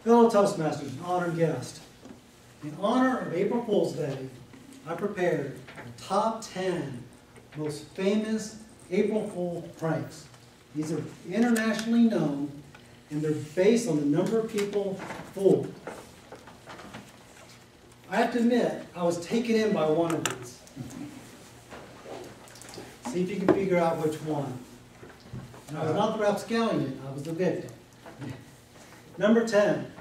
Fellow Toastmasters, an honored guest, in honor of April Fool's Day, I prepared the top 10 most famous April Fool pranks. These are internationally known, and they're based on the number of people fooled. I have to admit, I was taken in by one of these. See if you can figure out which one. And I was not the rapscallion, I was the victim. Number 10,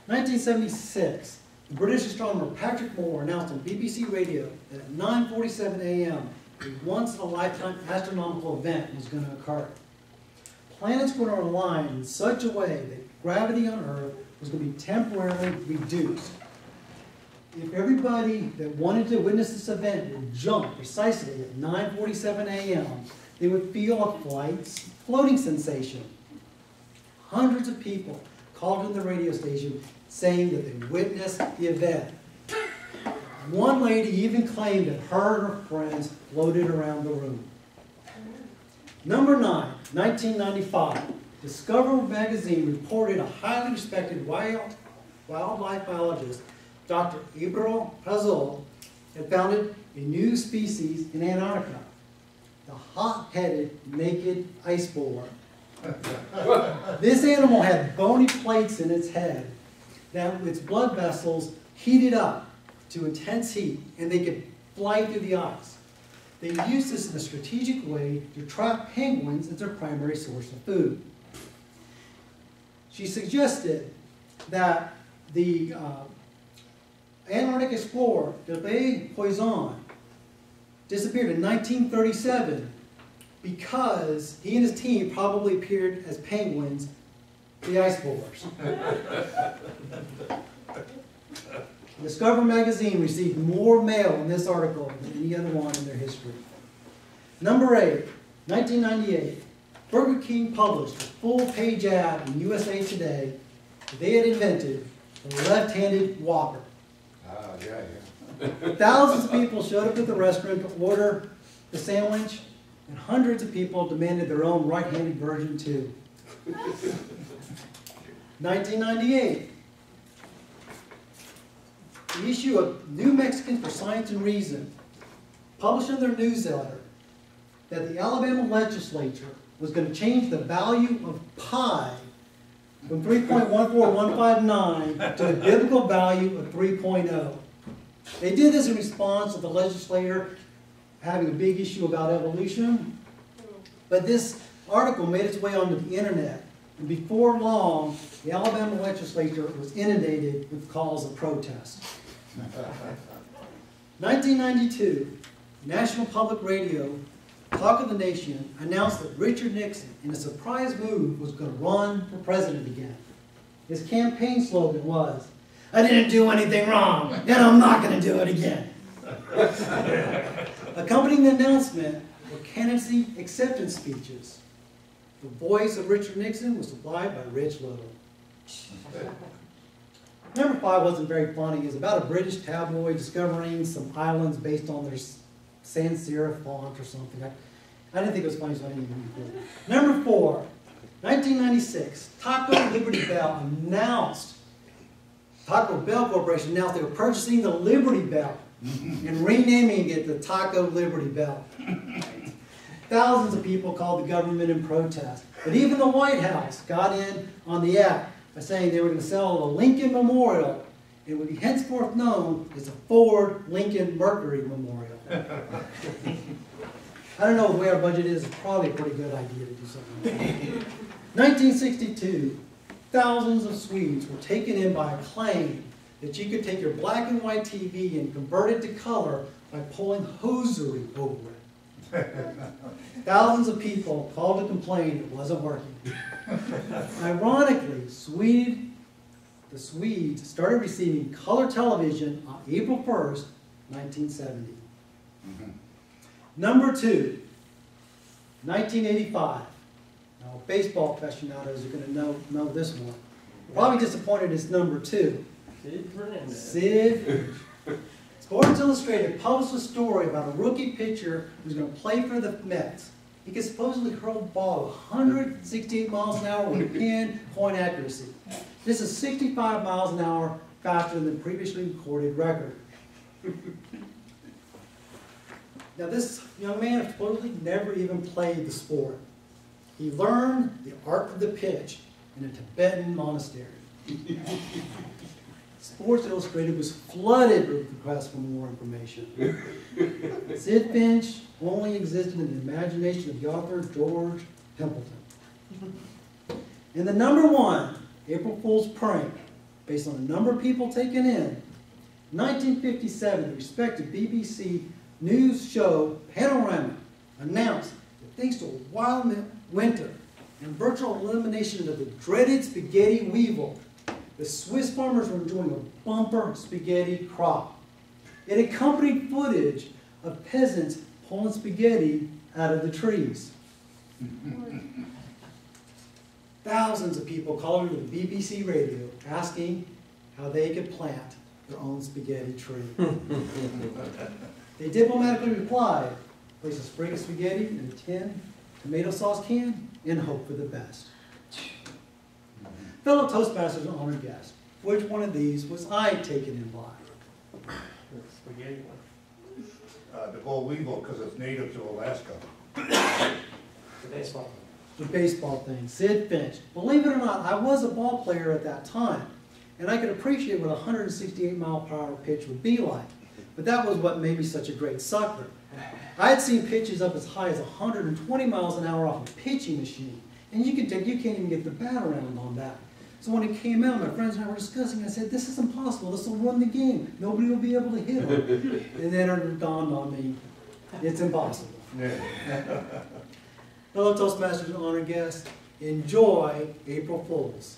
1976, the British astronomer Patrick Moore announced on BBC Radio that at 9:47 a.m., a once-in-a-lifetime astronomical event was going to occur. Planets were to align in such a way that gravity on Earth was going to be temporarily reduced. If everybody that wanted to witness this event would jump precisely at 9:47 a.m., they would feel a floating sensation. Hundreds of people called in the radio station saying that they witnessed the event. One lady even claimed that her and her friends floated around the room. Number 9, 1995, Discovery magazine reported a highly respected wildlife biologist, Dr. April Hazell, had founded a new species in Antarctica, the hot-headed naked ice boar. This animal had bony plates in its head that its blood vessels heated up to intense heat, and they could fly through the ice. They used this in a strategic way to trap penguins as their primary source of food. She suggested that the Antarctic explorer, Delbé Poisson, disappeared in 1937 because he and his team probably appeared as penguins, the ice boars. Discover magazine received more mail in this article than any other one in their history. Number 8, 1998, Burger King published a full-page ad in USA Today that they had invented the left-handed Whopper. Thousands of people showed up at the restaurant to order the sandwich, and hundreds of people demanded their own right-handed version too. 1998, the issue of New Mexicans for Science and Reason published in their newsletter that the Alabama legislature was going to change the value of pi from 3.14159 to the biblical value of 3.0. They did this in response to the legislator having a big issue about evolution, but this article made its way onto the internet, and before long, the Alabama legislature was inundated with calls of protest. 1992, National Public Radio, Talk of the Nation, announced that Richard Nixon, in a surprise move, was going to run for president again. His campaign slogan was, "I didn't do anything wrong, and I'm not going to do it again." Accompanying the announcement were candidacy acceptance speeches. The voice of Richard Nixon was supplied by Rich Little. Number 5 wasn't very funny. It was about a British tabloid discovering some islands based on their sans serif font or something. I didn't think it was funny, so I didn't even include it. Number 4, 1996, Taco Liberty Bell announced, Taco Bell Corporation announced they were purchasing the Liberty Bell and renaming it the Taco Liberty Bell. Thousands of people called the government in protest, but even the White House got in on the act by saying they were going to sell the Lincoln Memorial. It would be henceforth known as the Ford Lincoln Mercury Memorial. I don't know the way our budget is, it's probably a pretty good idea to do something like that. 1962, thousands of Swedes were taken in by a claim that you could take your black and white TV and convert it to color by pulling hosiery over it. Thousands of people called to complain it wasn't working. Ironically, the Swedes started receiving color television on April 1st, 1970. Number 2, 1985. Now, baseball aficionados are going to know this one. Probably disappointed it's number 2. Sid. Sports Illustrated published a story about a rookie pitcher who's going to play for the Mets. He could supposedly hurl the ball 168 miles an hour with pinpoint accuracy. This is 65 miles an hour faster than the previously recorded record. Now this young man supposedly never even played the sport. He learned the art of the pitch in a Tibetan monastery. Sports Illustrated was flooded with requests for more information. Sid Finch only existed in the imagination of the author George Templeton. And the number one April Fool's prank, based on the number of people taken in, 1957, the respected BBC news show Panorama announced that thanks to a wild winter and virtual elimination of the dreaded spaghetti weevil, the Swiss farmers were enjoying a bumper spaghetti crop. It accompanied footage of peasants pulling spaghetti out of the trees. Thousands of people called into the BBC radio asking how they could plant their own spaghetti tree. They diplomatically replied, place a sprig of spaghetti in a tin tomato sauce can and hope for the best. Fellow Toastmasters and honored guests, which one of these was I taken in by? The spaghetti one. The boll weevil, because it's native to Alaska. The baseball one. The baseball thing, Sid Finch. Believe it or not, I was a ball player at that time, and I could appreciate what a 168-mile-per-hour pitch would be like. But that was what made me such a great sucker. I had seen pitches up as high as 120 miles an hour off a pitching machine, and you can't even get the bat around on that. So when it came out, my friends and I were discussing, I said, this is impossible, this will run the game. Nobody will be able to hit him. And then it dawned on me, it's impossible. Hello, Toastmasters and honored guests. Enjoy April Fools.